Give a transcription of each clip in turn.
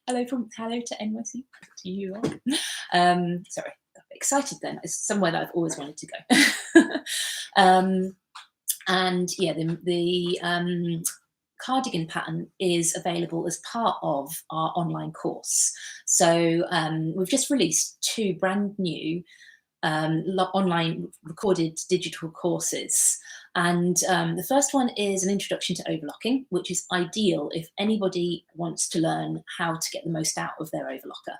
hello to NYC, to you all. Sorry, got excited then. It's somewhere that I've always wanted to go. And yeah, the cardigan pattern is available as part of our online course. So we've just released 2 brand new online recorded digital courses, and the first one is an introduction to overlocking, which is ideal if anybody wants to learn how to get the most out of their overlocker.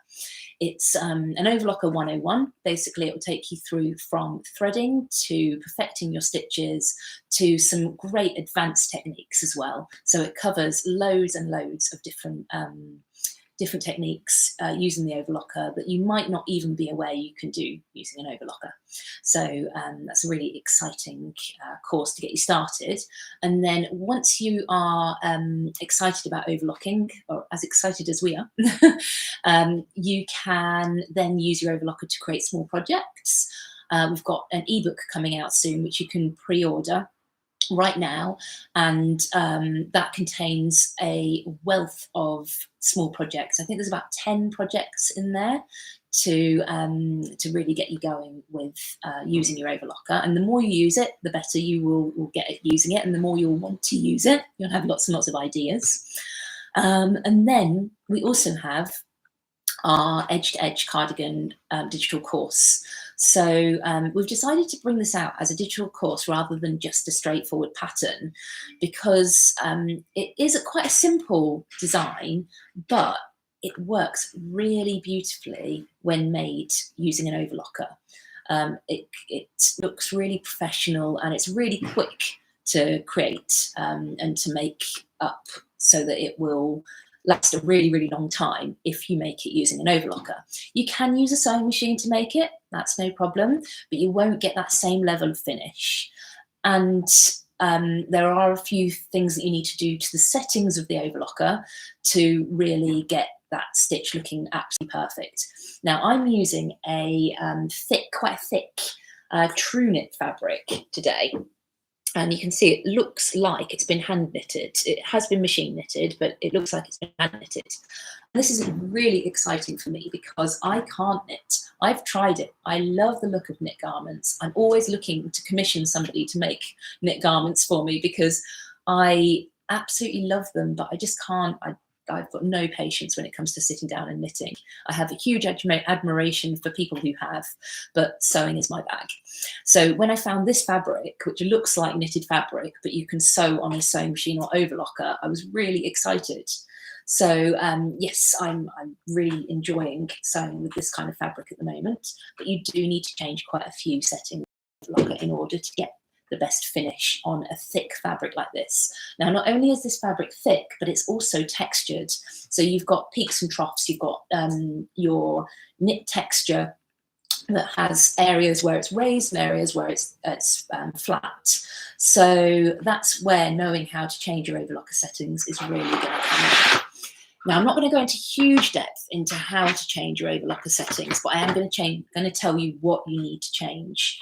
It's an Overlocker 101. Basically, it will take you through from threading to perfecting your stitches to some great advanced techniques as well. So it covers loads and loads of different techniques using the overlocker that you might not even be aware you can do using an overlocker. So that's a really exciting course to get you started. And then once you are excited about overlocking, or as excited as we are, you can then use your overlocker to create small projects. We've got an ebook coming out soon, which you can pre-order right now, and that contains a wealth of small projects. I think there's about 10 projects in there to really get you going with using your overlocker. And the more you use it, the better you will get at using it, and the more you'll want to use it. You'll have lots and lots of ideas. And then we also have our Edge to Edge Cardigan digital course. So we've decided to bring this out as a digital course rather than just a straightforward pattern, because it is quite a simple design, but it works really beautifully when made using an overlocker. It looks really professional, and it's really quick to create and to make up, so that it will last a really, really long time if you make it using an overlocker. You can use a sewing machine to make it, that's no problem, but you won't get that same level of finish. And there are a few things that you need to do to the settings of the overlocker to really get that stitch looking absolutely perfect. Now I'm using a quite thick true knit fabric today. And you can see it looks like it's been hand knitted. It has been machine knitted, but it looks like it's been hand knitted. And this is really exciting for me because I can't knit. I've tried it. I love the look of knit garments. I'm always looking to commission somebody to make knit garments for me because I absolutely love them, but I just can't. I've got no patience when it comes to sitting down and knitting. I have a huge admiration for people who have, but sewing is my bag. So when I found this fabric, which looks like knitted fabric, but you can sew on a sewing machine or overlocker, I was really excited. So yes, I'm really enjoying sewing with this kind of fabric at the moment, but you do need to change quite a few settings in order to get the best finish on a thick fabric like this. Now, not only is this fabric thick, but it's also textured. So you've got peaks and troughs, you've got your knit texture that has areas where it's raised and areas where it's flat. So that's where knowing how to change your overlocker settings is really going to come in. Now, I'm not going to go into huge depth into how to change your overlocker settings, but I am going to tell you what you need to change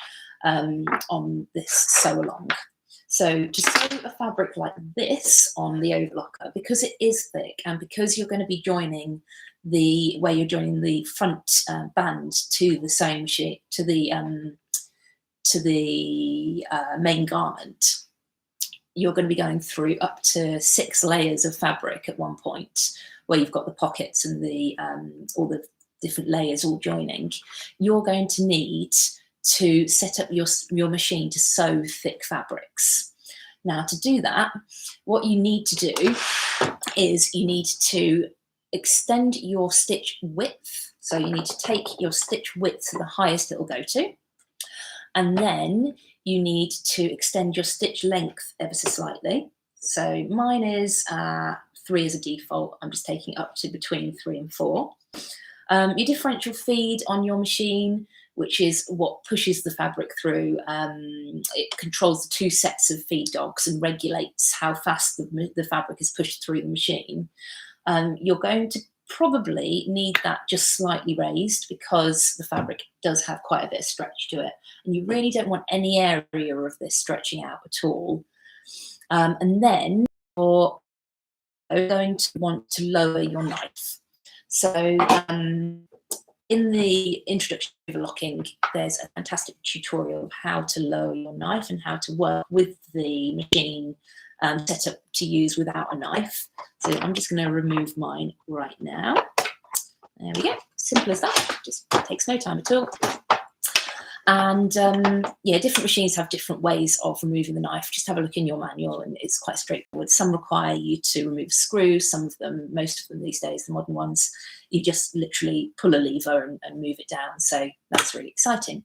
on this Sewalong. So to sew a fabric like this on the overlocker, because it is thick and because you're going to be joining where you're joining the front band to the sewing machine, to the main garment, you're going to be going through up to 6 layers of fabric at one point, where you've got the pockets and the all the different layers all joining. You're going to need to set up your machine to sew thick fabrics. Now, to do that, what you need to do is you need to extend your stitch width. So you need to take your stitch width to the highest it will go to, and then you need to extend your stitch length ever so slightly. So mine is 3 as a default. I'm just taking up to between 3 and 4. Your differential feed on your machine, which is what pushes the fabric through. It controls the 2 sets of feed dogs and regulates how fast the fabric is pushed through the machine. You're going to probably need that just slightly raised because the fabric does have quite a bit of stretch to it. And you really don't want any area of this stretching out at all. And then you're going to want to lower your knife. So in the introduction to overlocking, there's a fantastic tutorial of how to lower your knife and how to work with the machine set up to use without a knife. So I'm just going to remove mine right now. There we go. Simple as that. Just takes no time at all. And yeah, different machines have different ways of removing the knife. Just have a look in your manual and it's quite straightforward. Some require you to remove screws, some of them, most of them these days, the modern ones, you just literally pull a lever and move it down. So that's really exciting.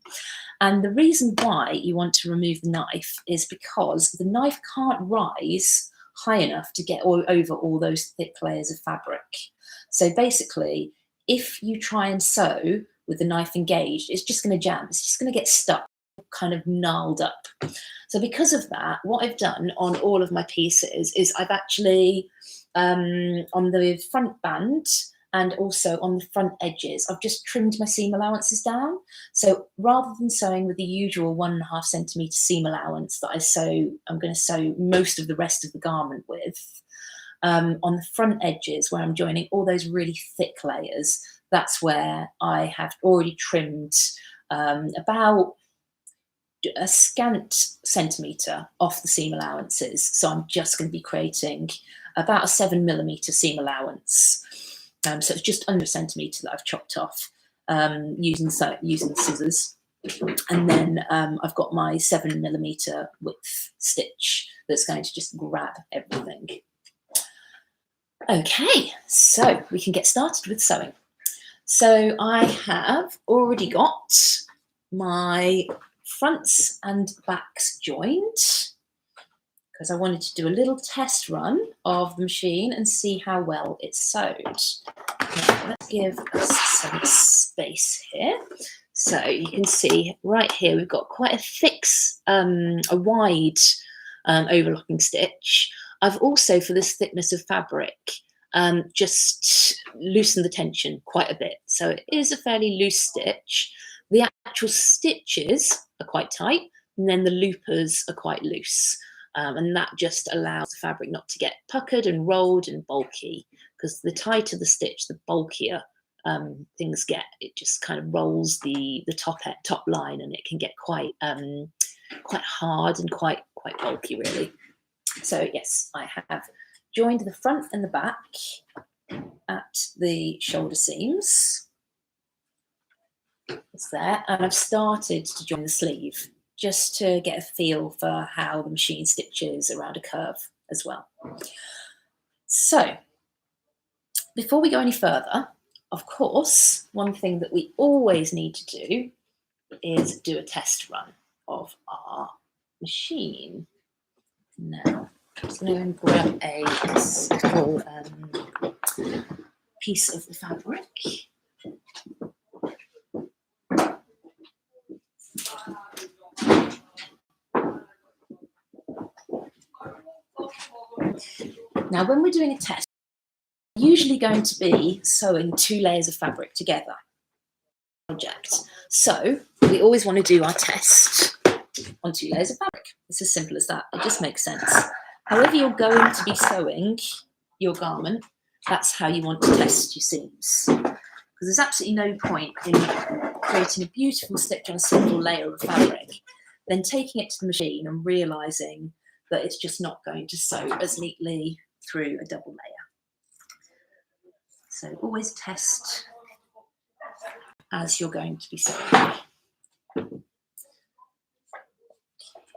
And the reason why you want to remove the knife is because the knife can't rise high enough to get over all those thick layers of fabric. So basically, if you try and sew with the knife engaged, it's just going to jam. It's just going to get stuck, kind of gnarled up. So because of that, what I've done on all of my pieces is I've actually, on the front band and also on the front edges, I've just trimmed my seam allowances down. So rather than sewing with the usual 1.5 centimetre seam allowance that I'm going to sew most of the rest of the garment with, on the front edges where I'm joining all those really thick layers, that's where I have already trimmed about a scant centimetre off the seam allowances. So I'm just going to be creating about a 7mm seam allowance. So it's just under a centimetre that I've chopped off using the scissors. And then I've got my 7mm width stitch that's going to just grab everything. Okay, so we can get started with sewing. So I have already got my fronts and backs joined because I wanted to do a little test run of the machine and see how well it's sewed. Now, let's give us some space here. So you can see right here we've got quite a thick, a wide overlocking stitch. I've also, for this thickness of fabric, just loosened the tension quite a bit. So it is a fairly loose stitch. The actual stitches are quite tight, and then the loopers are quite loose. And that just allows the fabric not to get puckered and rolled and bulky, because the tighter the stitch, the bulkier things get. It just kind of rolls the top line, and it can get quite hard and quite bulky, really. So yes, I have joined the front and the back at the shoulder seams. It's there, and I've started to join the sleeve just to get a feel for how the machine stitches around a curve as well. So before we go any further, of course, one thing that we always need to do is do a test run of our machine. Now, I'm just going to go and grab a little piece of the fabric. Now, when we're doing a test, we're usually going to be sewing 2 layers of fabric together. Project. So we always want to do our test on 2 layers of fabric. It's as simple as that. It just makes sense. However you're going to be sewing your garment, that's how you want to test your seams. Because there's absolutely no point in creating a beautiful stitch on a single layer of fabric, then taking it to the machine and realising that it's just not going to sew as neatly through a double layer. So always test as you're going to be sewing.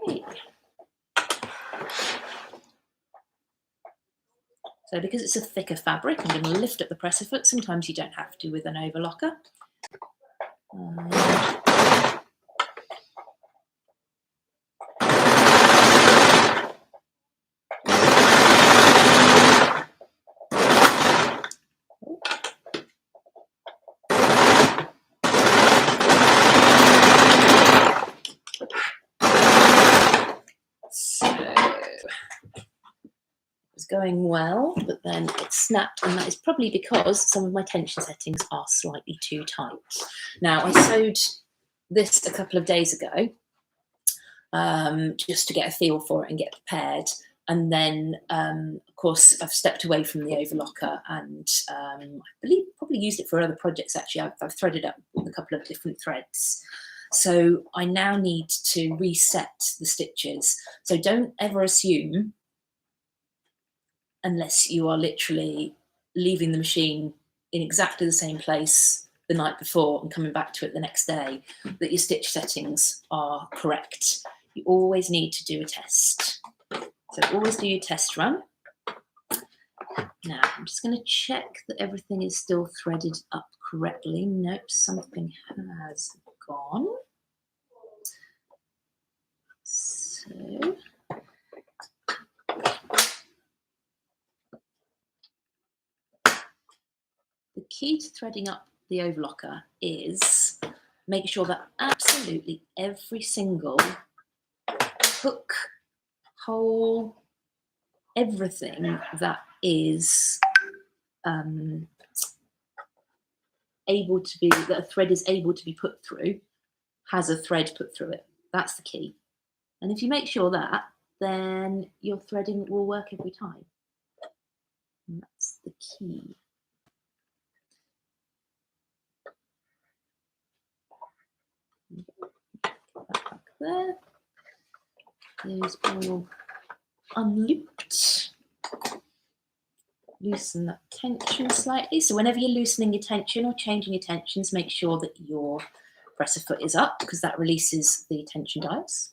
Okay. So because it's a thicker fabric, I'm going to lift up the presser foot. Sometimes you don't have to with an overlocker. Going well, but then it snapped, and that is probably because some of my tension settings are slightly too tight. Now, I sewed this a couple of days ago just to get a feel for it and get prepared, and then of course I've stepped away from the overlocker, and I believe probably probably used it for other projects actually. I've threaded up with a couple of different threads. So I now need to reset the stitches. So don't ever assume, unless you are literally leaving the machine in exactly the same place the night before and coming back to it the next day, that your stitch settings are correct. You always need to do a test. So always do your test run. Now I'm just going to check that everything is still threaded up correctly. Nope, something has gone. So the key to threading up the overlocker is making sure that absolutely every single hook, hole, everything that is able to be, that a thread is able to be put through, has a thread put through it. That's the key. And if you make sure that, then your threading will work every time. And that's the key. That back there. Those all unlooped. Loosen that tension slightly. So whenever you're loosening your tension or changing your tensions, make sure that your presser foot is up, because that releases the tension dials.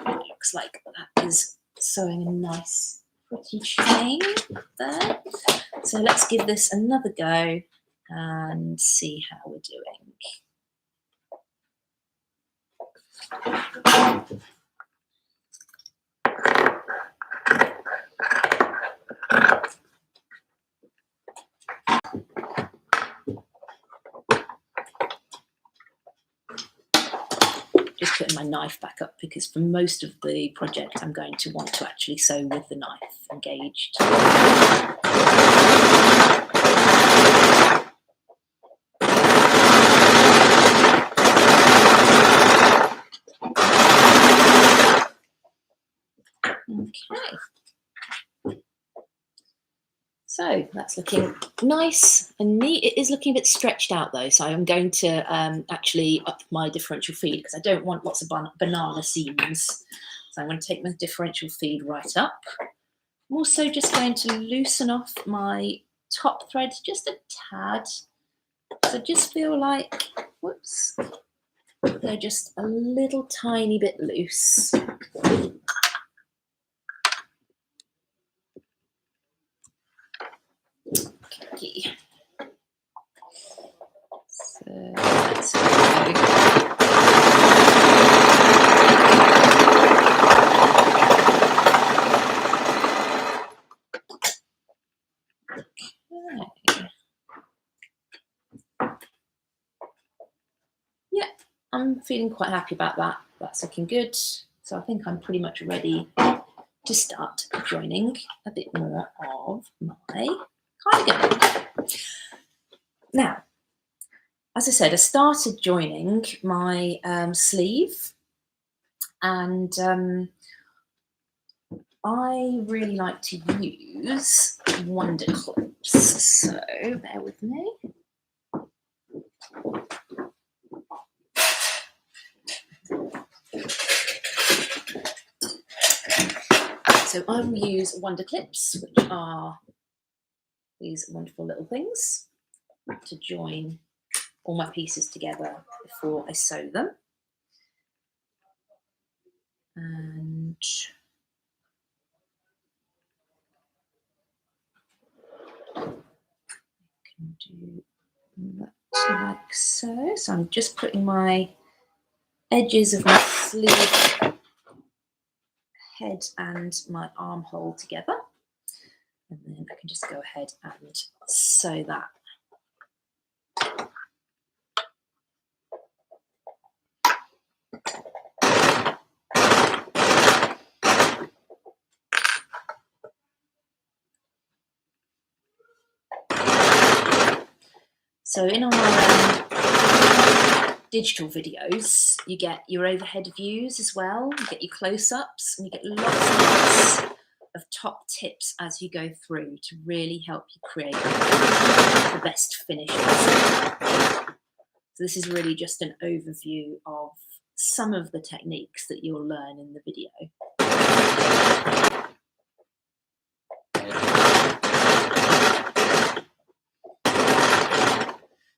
Looks like that is sewing a nice pretty chain there. So let's give this another go and see how we're doing. Just putting my knife back up, because for most of the project I'm going to want to actually sew with the knife engaged. Okay. So that's looking nice and neat. It is looking a bit stretched out though, so I'm going to actually up my differential feed, because I don't want lots of banana seams. So I'm going to take my differential feed right up. I'm also just going to loosen off my top thread just a tad. So just feel like, whoops, they're just a little tiny bit loose. Okay. So let's go. Okay. Yeah, I'm feeling quite happy about that. That's looking good. So I think I'm pretty much ready to start joining a bit more of my cardigan. Now, as I said, I started joining my sleeve, and I really like to use wonder clips. So bear with me. So I will use wonder clips, which are these wonderful little things, to join all my pieces together before I sew them. And I can do that like so. So I'm just putting my edges of my sleeve head and my armhole together, and then I can just go ahead and sew that. So in our digital videos, you get your overhead views as well, you get your close-ups, and you get lots of top tips as you go through to really help you create the best finish. So this is really just an overview of some of the techniques that you'll learn in the video.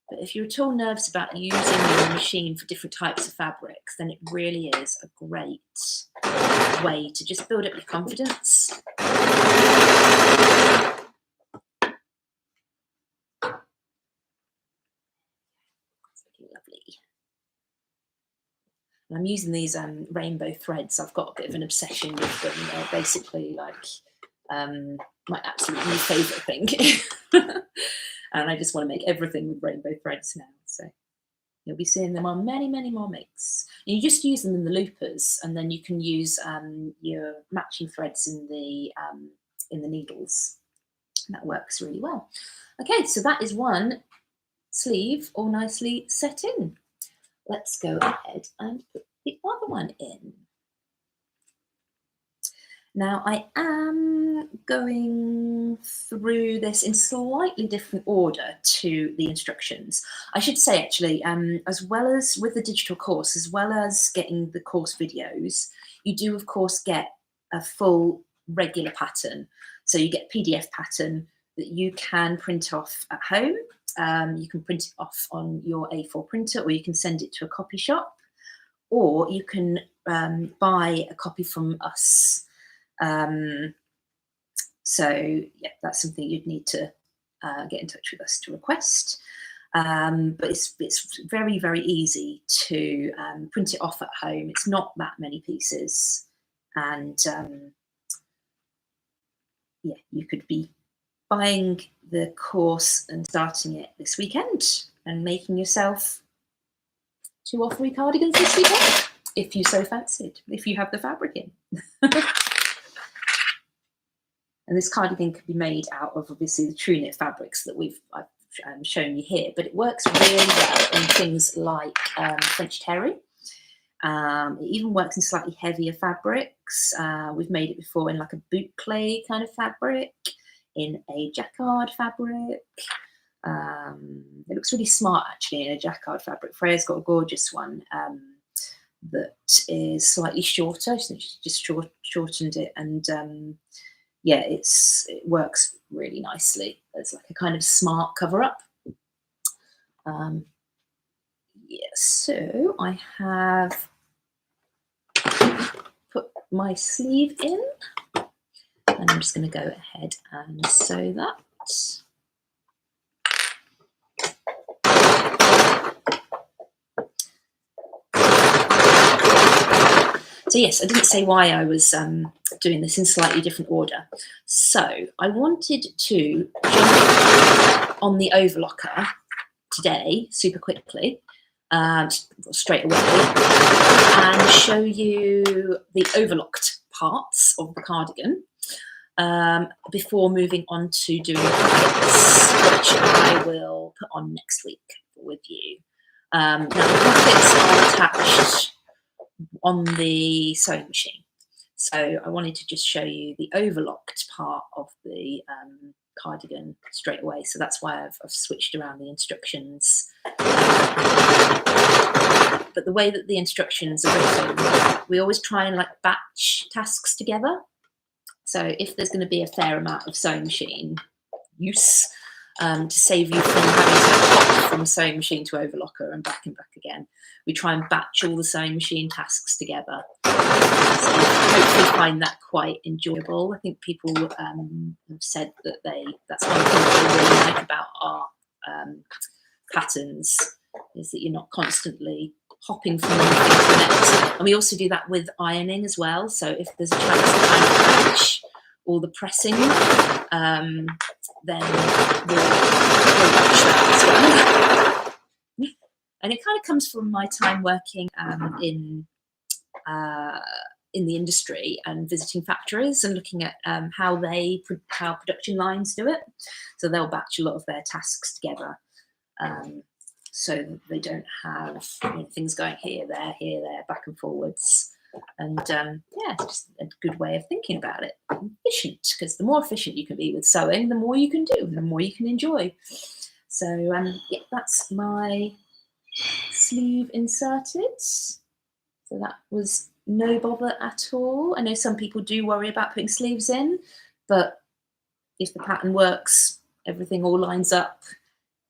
But if you're at all nervous about using your machine for different types of fabrics, then it really is a great way to just build up your confidence. It's looking lovely. And I'm using these rainbow threads. I've got a bit of an obsession with them. They're basically like my absolute new favourite thing. And I just want to make everything with rainbow threads now. So you'll be seeing them on many, many more makes. And you just use them in the loopers, and then you can use your matching threads in the needles. And that works really well. Okay, so that is one sleeve all nicely set in. Let's go ahead and put the other one in. Now, I am going through this in slightly different order to the instructions. I should say, actually, as well as with the digital course, as well as getting the course videos, you do, of course, get a full regular pattern. So you get a PDF pattern that you can print off at home. You can print it off on your A4 printer, or you can send it to a copy shop, or you can buy a copy from us. So yeah, that's something you'd need to get in touch with us to request. But it's very, very easy to print it off at home. It's not that many pieces, and yeah, you could be buying the course and starting it this weekend and making yourself 2 or 3 cardigans this weekend, if you so fancied, if you have the fabric in. And this cardigan could be made out of, obviously, the true knit fabrics that I've shown you here, but it works really well in things like French terry. It even works in slightly heavier fabrics. We've made it before in like a boucle kind of fabric, in a jacquard fabric. It looks really smart, actually, in a jacquard fabric. Freya's got a gorgeous one that is slightly shorter. So she just shortened it, and yeah, it works really nicely. It's like a kind of smart cover up. Yeah, so I have put my sleeve in, and I'm just going to go ahead and sew that. So yes, I didn't say why I was doing this in slightly different order. So I wanted to jump on the overlocker today, super quickly, straight away, and show you the overlocked parts of the cardigan before moving on to doing the pockets, which I will put on next week with you. Now the pockets are attached on the sewing machine, so I wanted to just show you the overlocked part of the cardigan straight away. So that's why I've switched around the instructions. But the way that the instructions are written, we always try and like batch tasks together. So if there's going to be a fair amount of sewing machine use, to save you from having to hop from sewing machine to overlocker and back again, we try and batch all the sewing machine tasks together. So hopefully find that quite enjoyable. I think people have said that that's one thing that they really like about our patterns, is that you're not constantly hopping from one thing to the next. And we also do that with ironing as well. So if there's a chance to kind of batch all the pressing, then we'll watch that as well. And it kind of comes from my time working in the industry and visiting factories and looking at how production lines do it. So they'll batch a lot of their tasks together, so they don't have things going here, there, back and forwards. And yeah, it's just a good way of thinking about it. Efficient, because the more efficient you can be with sewing, the more you can do, and the more you can enjoy. So yeah, that's my sleeve inserted. So that was no bother at all. I know some people do worry about putting sleeves in, but if the pattern works, everything all lines up,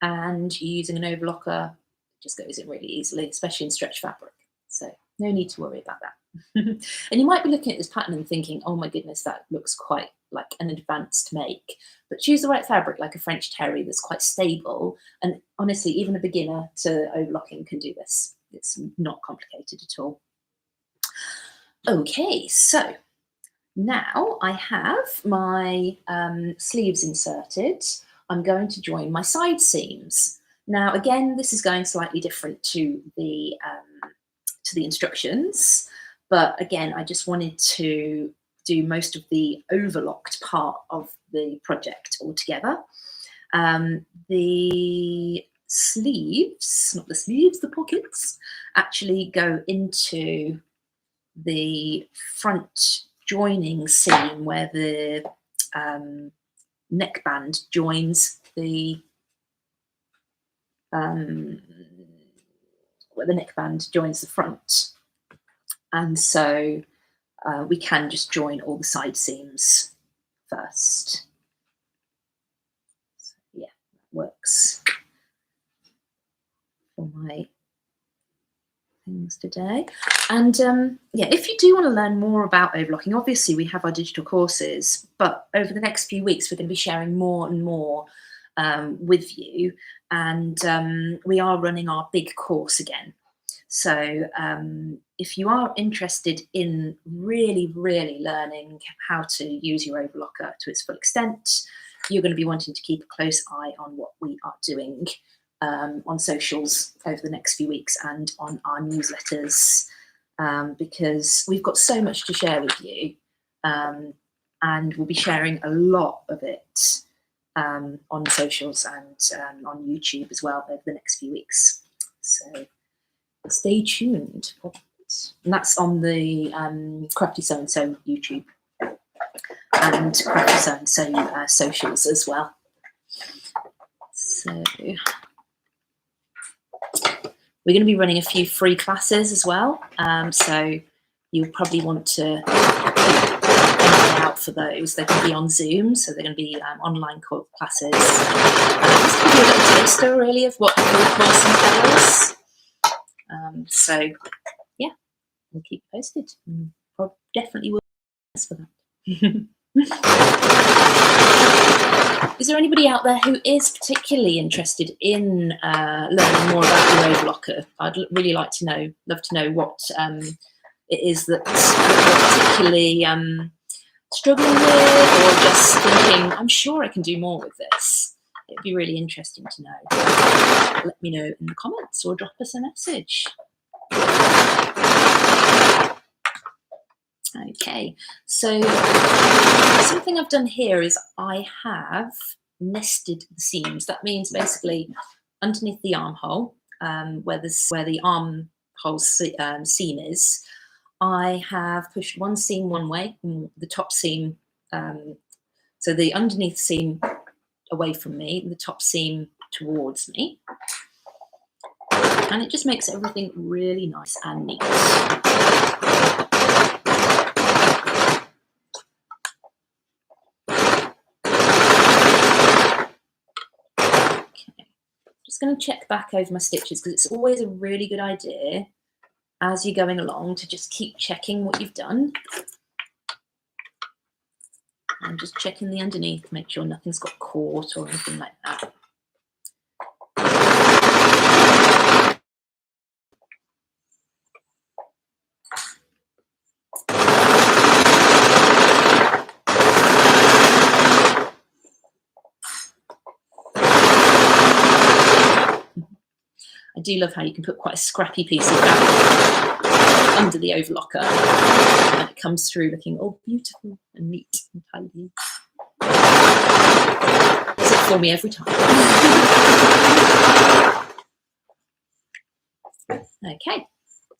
and you're using an overlocker, it just goes in really easily, especially in stretch fabric. So no need to worry about that. And you might be looking at this pattern and thinking, oh my goodness, that looks quite like an advanced make. But choose the right fabric, like a French terry that's quite stable. And honestly, even a beginner to overlocking can do this. It's not complicated at all. Okay, so now I have my sleeves inserted. I'm going to join my side seams. Now, again, this is going slightly different to the instructions, but again, I just wanted to do most of the overlocked part of the project altogether. The sleeves, not the sleeves, the pockets, actually go into the front joining seam where the neckband joins the front, and so we can just join all the side seams first. So, yeah, that works for my things today. And yeah, if you do want to learn more about overlocking, obviously we have our digital courses, but over the next few weeks we're going to be sharing more and more with you, and we are running our big course again. So if you are interested in really learning how to use your overlocker to its full extent, you're going to be wanting to keep a close eye on what we are doing on socials over the next few weeks and on our newsletters, because we've got so much to share with you, and we'll be sharing a lot of it on socials and on YouTube as well over the next few weeks. So stay tuned. And that's on the Crafty Sew So YouTube and Crafty Sew So socials as well. So we're going to be running a few free classes as well, so you'll probably want to keep an eye out for those. They're going to be on Zoom, so they're going to be online classes. Just to give you a little taster, really, of what the full course entails. So, yeah, we'll keep posted. Definitely will for that. Is there anybody out there who is particularly interested in learning more about your overlocker? I'd really like to know, love to know what it is that you're particularly struggling with, or just thinking, I'm sure I can do more with this. It'd be really interesting to know. Let me know in the comments or drop us a message. Okay, so something I've done here is I have nested the seams. That means basically underneath the armhole, where the armhole seam is, I have pushed one seam one way, and the top seam, so the underneath seam away from me, and the top seam towards me. And it just makes everything really nice and neat. Just going to check back over my stitches, because it's always a really good idea as you're going along to just keep checking what you've done. And just checking the underneath, make sure nothing's got caught or anything like that. I do love how you can put quite a scrappy piece of fabric under the overlocker, and it comes through looking all beautiful and neat and tidy. Does it for me every time. Okay,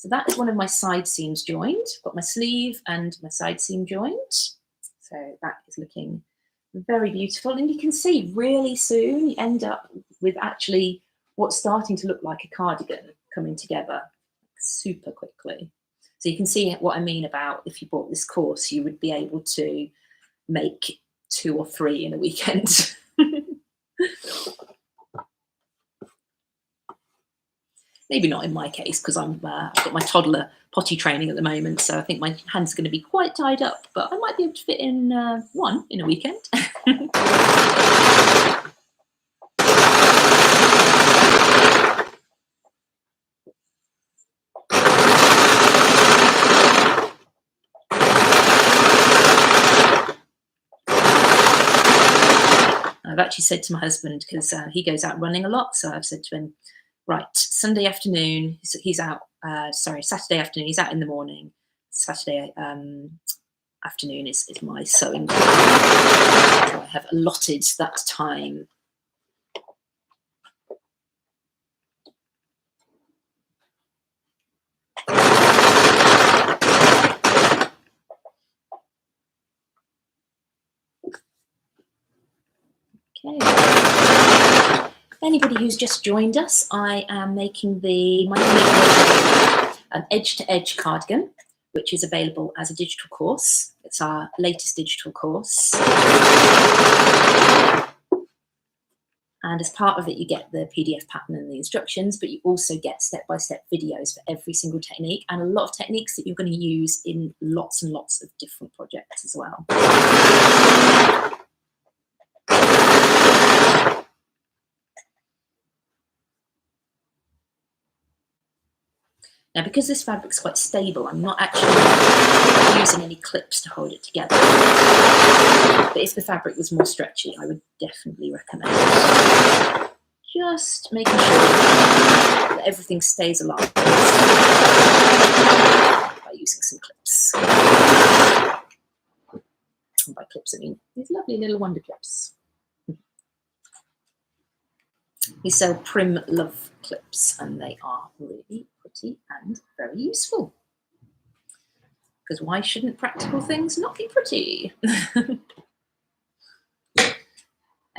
So that is one of my side seams joined. Got my sleeve and my side seam joined. So that is looking very beautiful. And you can see really soon you end up with actually what's starting to look like a cardigan coming together super quickly. So you can see what I mean about if you bought this course, you would be able to make 2 or 3 in a weekend. Maybe not in my case, because I've got my toddler potty training at the moment, so I think my hands are going to be quite tied up, but I might be able to fit in 1 in a weekend. I've actually said to my husband, because he goes out running a lot, so I've said to him, right, Sunday afternoon, he's out, Saturday afternoon, he's out in the morning. Saturday afternoon is my sewing day. So I have allotted that time. Okay. Anybody who's just joined us, I am making my Edge to Edge cardigan, which is available as a digital course. It's our latest digital course. And as part of it, you get the PDF pattern and the instructions, but you also get step-by-step videos for every single technique and a lot of techniques that you're going to use in lots and lots of different projects as well. Now, because this fabric's quite stable, I'm not actually using any clips to hold it together. But if the fabric was more stretchy, I would definitely recommend it. Just making sure that everything stays aligned by using some clips. And by clips, I mean these lovely little wonder clips. We sell Prim Love clips, and they are really pretty and very useful. Because why shouldn't practical things not be pretty?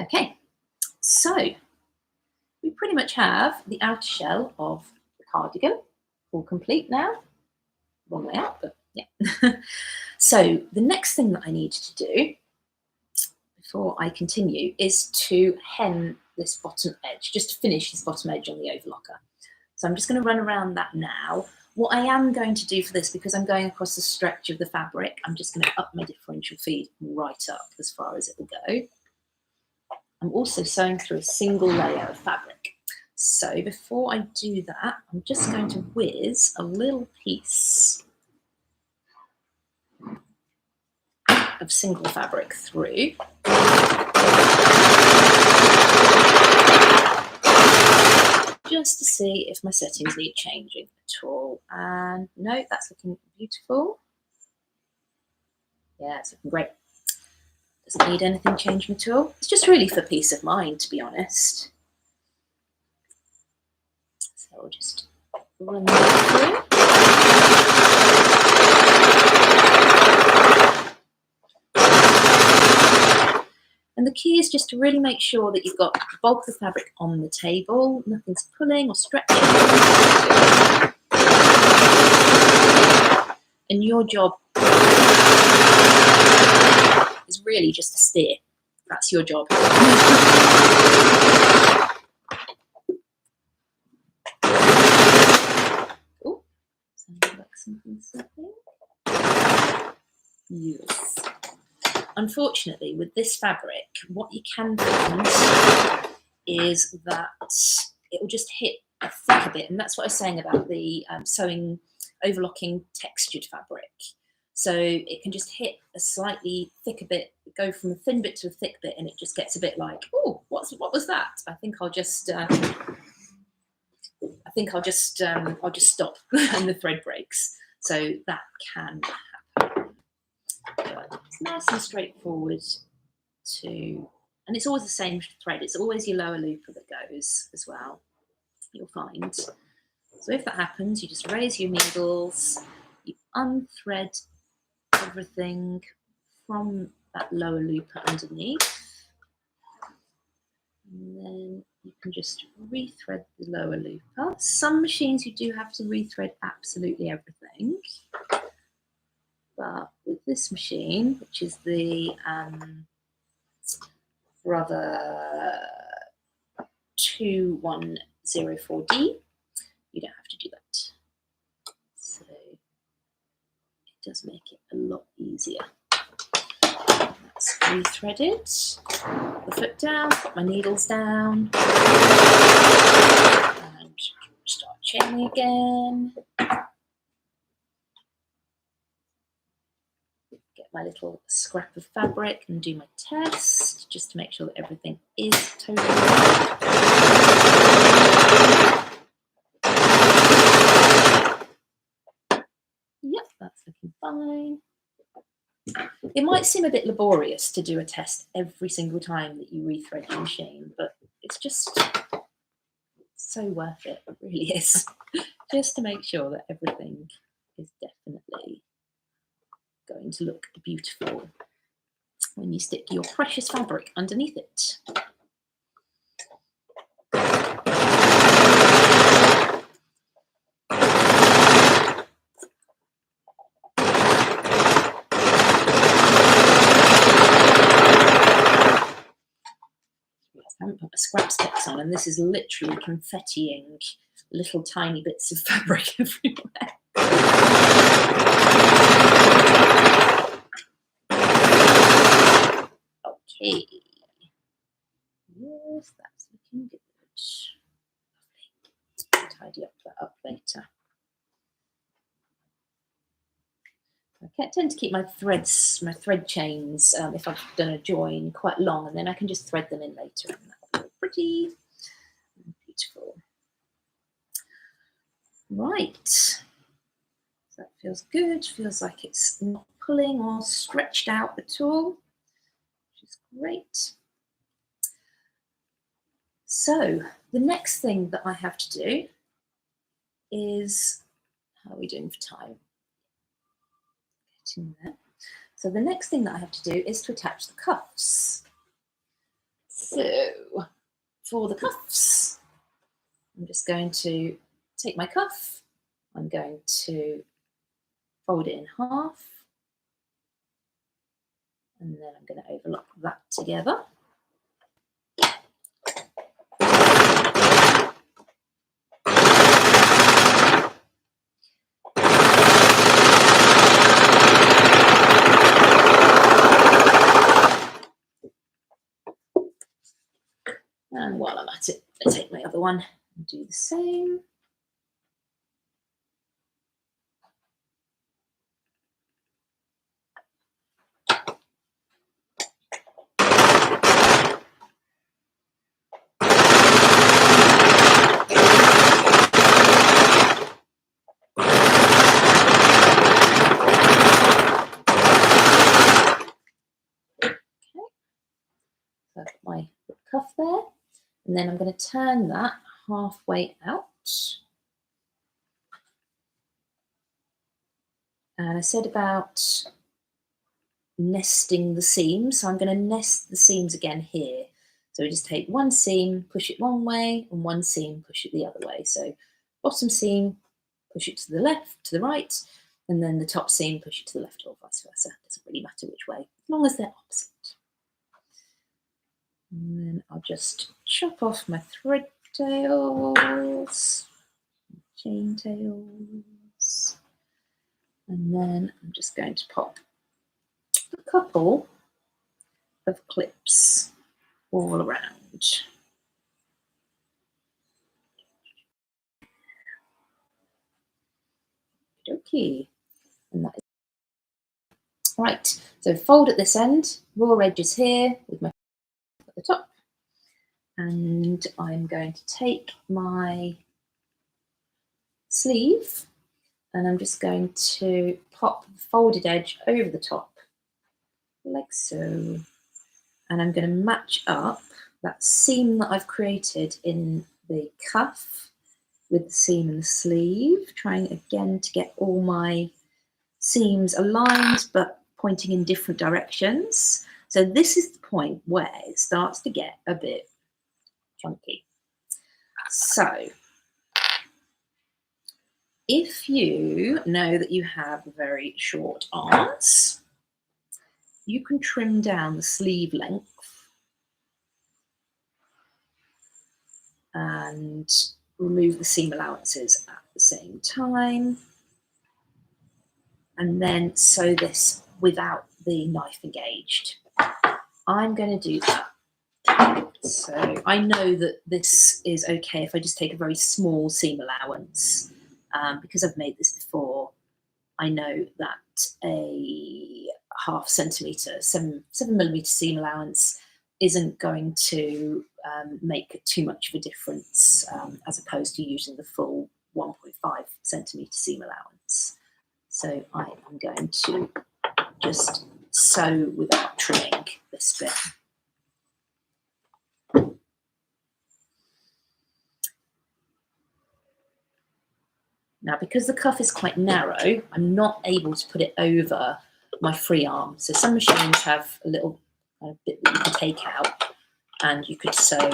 Okay, so we pretty much have the outer shell of the cardigan all complete now. Wrong way out, but yeah. So the next thing that I need to do before I continue is to hem this bottom edge, just to finish this bottom edge on the overlocker. So I'm just going to run around that now. What I am going to do for this, because I'm going across the stretch of the fabric, I'm just going to up my differential feed right up as far as it will go. I'm also sewing through a single layer of fabric. So before I do that, I'm just going to whiz a little piece of single fabric through. Just to see if my settings need changing at all. And no, that's looking beautiful. Yeah, it's looking great. Doesn't need anything changing at all. It's just really for peace of mind, to be honest. So I'll just run that through. And the key is just to really make sure that you've got the bulk of the fabric on the table, nothing's pulling or stretching. And your job is really just to steer. That's your job. Oh, sounds like something's happening. Yes. Unfortunately, with this fabric, what you can find is that it will just hit a thicker bit, and that's what I was saying about the sewing overlocking textured fabric. So it can just hit a slightly thicker bit, go from a thin bit to a thick bit, and it just gets a bit like, oh, what was that? I think I'll just stop, and the thread breaks. So that can happen. But it's nice and straightforward and it's always the same thread. It's always your lower looper that goes as well, you'll find. So if that happens, you just raise your needles, you unthread everything from that lower looper underneath, and then you can just rethread the lower looper. Some machines you do have to rethread absolutely everything, but with this machine, which is the Brother 2104D, you don't have to do that. So it does make it a lot easier. That's rethreaded. The foot down, put my needles down, and start chaining again. Get my little scrap of fabric and do my test just to make sure that everything is totally right. Yep, that's looking fine. It might seem a bit laborious to do a test every single time that you rethread your machine, but it's just so worth it. It really is. Just to make sure that everything is definitely going to look beautiful when you stick your precious fabric underneath it. I haven't put my scrap sticks on, and this is literally confettiing little tiny bits of fabric everywhere. Okay. Yes, that's looking good. Lovely. Tidy that up later. I tend to keep my threads, my thread chains, if I've done a join, quite long, and then I can just thread them in later, and that'll be pretty and beautiful. Right, so that feels good. Feels like it's not pulling or stretched out at all, which is great. So the next thing that I have to do is, how are we doing for time? Getting there. So the next thing that I have to do is to attach the cuffs. So for the cuffs, I'm just going to take my cuff, I'm going to fold it in half, and then I'm going to overlock that together. And while I'm at it, I take my other one and do the same. So I've got my cuff there, and then I'm going to turn that halfway out. And I said about nesting the seams, so I'm going to nest the seams again here. So we just take one seam, push it one way, and one seam, push it the other way. So bottom seam, push it to the left, to the right, and then the top seam, push it to the left, or vice versa. It doesn't really matter which way, as long as they're opposite. And then I'll just chop off my thread tails, chain tails, and then I'm just going to pop a couple of clips all around. Okay, and that is right. So fold at this end, raw edges here with my at the top, and I'm going to take my sleeve and I'm just going to pop the folded edge over the top like so, and I'm going to match up that seam that I've created in the cuff with the seam and the sleeve, trying again to get all my seams aligned but pointing in different directions. So this is the point where it starts to get a bit funky. So if you know that you have very short arms, you can trim down the sleeve length and remove the seam allowances at the same time, and then sew this without the knife engaged. I'm going to do that. So I know that this is okay if I just take a very small seam allowance, because I've made this before. I know that a 0.5 centimetre, 7mm seam allowance isn't going to make too much of a difference, as opposed to using the full 1.5 centimetre seam allowance. So I am going to just sew without trimming this bit. Now, because the cuff is quite narrow, I'm not able to put it over my free arm. So some machines have a little bit that you can take out, and you could sew,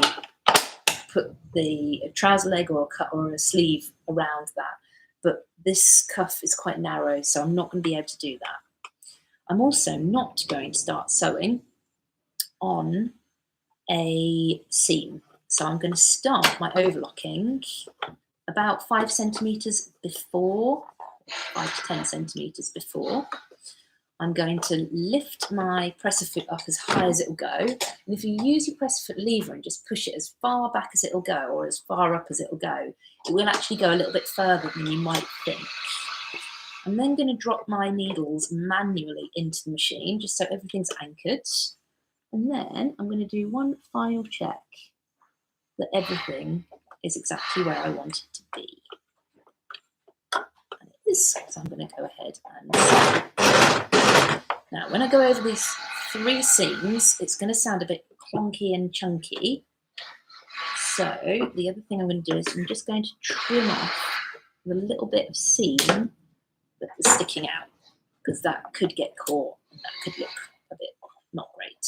put the trouser leg or a sleeve around that. But this cuff is quite narrow, so I'm not going to be able to do that. I'm also not going to start sewing on a seam. So I'm going to start my overlocking about 5 centimetres before, 5 to 10 centimetres before. I'm going to lift my presser foot up as high as it'll go. And if you use your presser foot lever and just push it as far back as it'll go, or as far up as it'll go, it will actually go a little bit further than you might think. I'm then going to drop my needles manually into the machine, just so everything's anchored. And then I'm going to do one final check that everything is exactly where I want it to be. And it is, so I'm going to go ahead and... Now, when I go over these 3 seams, it's going to sound a bit clunky and chunky. So the other thing I'm going to do is I'm just going to trim off the little bit of seam that is sticking out, because that could get caught and that could look a bit not great.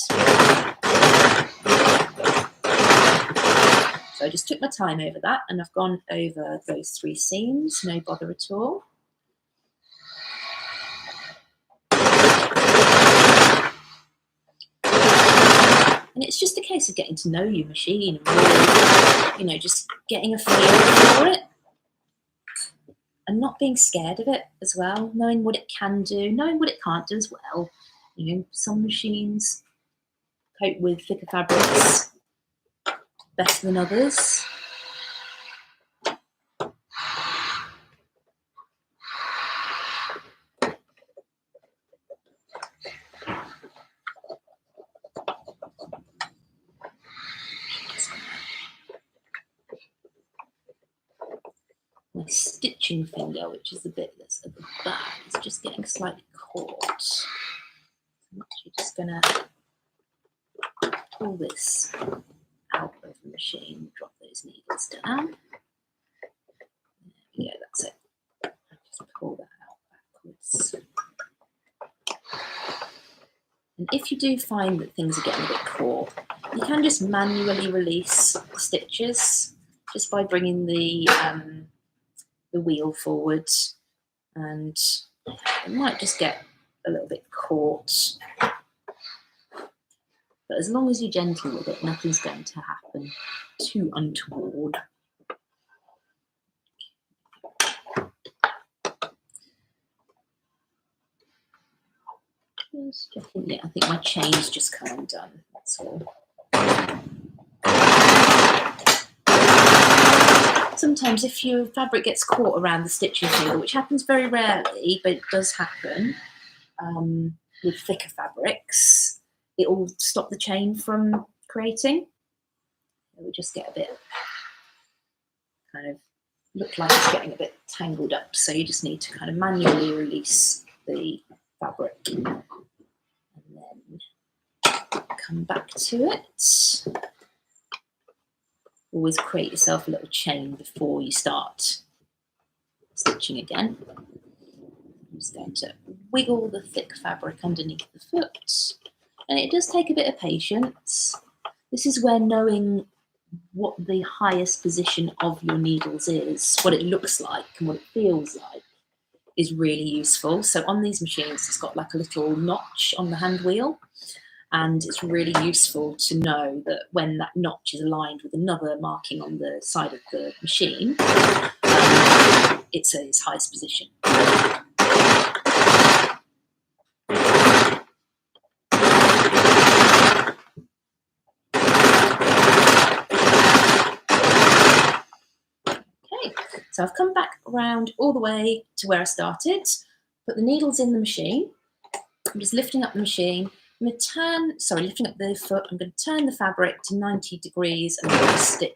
So I just took my time over that, and I've gone over those 3 seams, no bother at all. And it's just a case of getting to know your machine and really, you know, just getting a feel for it and not being scared of it as well, knowing what it can do, knowing what it can't do as well. You know, some machines cope with thicker fabrics better than others. My stitching finger, which is the bit that's at the back, is just getting slightly caught. I'm actually just going to pull this out of the machine, drop those needles down. There we go, that's it. Just pull that out backwards. And if you do find that things are getting a bit caught, you can just manually release the stitches just by bringing the wheel forward, and it might just get a little bit caught. But as long as you're gentle with it, nothing's going to happen too untoward. Just checking, yeah, I think my chain's just come undone, that's all. Sometimes if your fabric gets caught around the stitching finger, which happens very rarely, but it does happen with thicker fabrics, it will stop the chain from creating. It will just get a bit, kind of look like it's getting a bit tangled up. So you just need to kind of manually release the fabric and then come back to it. always create yourself a little chain before you start stitching again. I'm just going to wiggle the thick fabric underneath the foot, and it does take a bit of patience. This is where knowing what the highest position of your needles is, what it looks like and what it feels like, is really useful. So on these machines, it's got like a little notch on the hand wheel, and it's really useful to know that when that notch is aligned with another marking on the side of the machine, it's at its highest position. Okay, so I've come back around all the way to where I started, put the needles in the machine. I'm just lifting up the machine. I'm going to turn, sorry, lifting up the foot. I'm going to turn the fabric to 90 degrees and I'm going to stitch.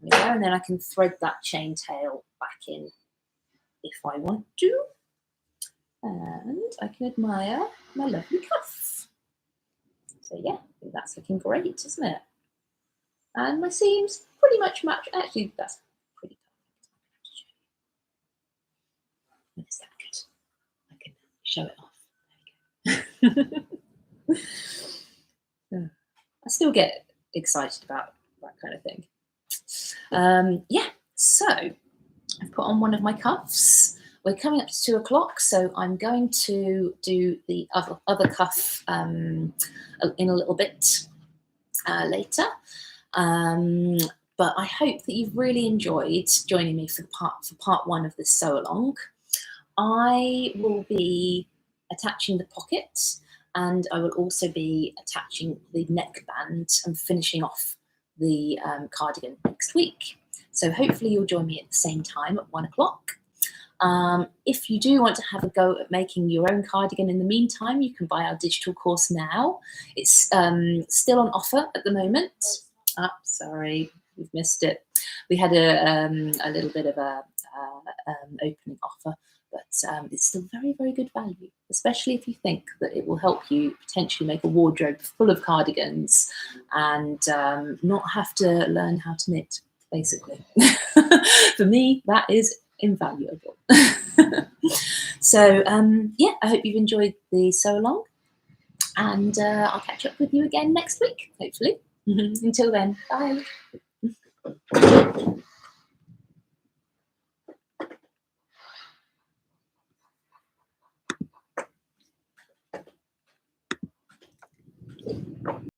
There we go, and then I can thread that chain tail back in if I want to. And I can admire my lovely cuffs. So yeah, I think that's looking great, isn't it? And my seams pretty much match. Actually, that's pretty perfect. Is that good? I can show it off. There we go. I still get excited about that kind of thing. Yeah, so I've put on one of my cuffs. We're coming up to 2 o'clock, so I'm going to do the other cuff in a little bit later. But I hope that you've really enjoyed joining me for part 1 of this sew along. I will be attaching the pocket, and I will also be attaching the neckband and finishing off the cardigan next week. So hopefully you'll join me at the same time at 1 o'clock. If you do want to have a go at making your own cardigan in the meantime, you can buy our digital course now. It's still on offer at the moment. Sorry, we've missed it. We had a little bit of a opening offer, but it's still very, very good value, especially if you think that it will help you potentially make a wardrobe full of cardigans and not have to learn how to knit, basically. For me, that is invaluable. So yeah, I hope you've enjoyed the sew along, and I'll catch up with you again next week, hopefully. Until then, bye.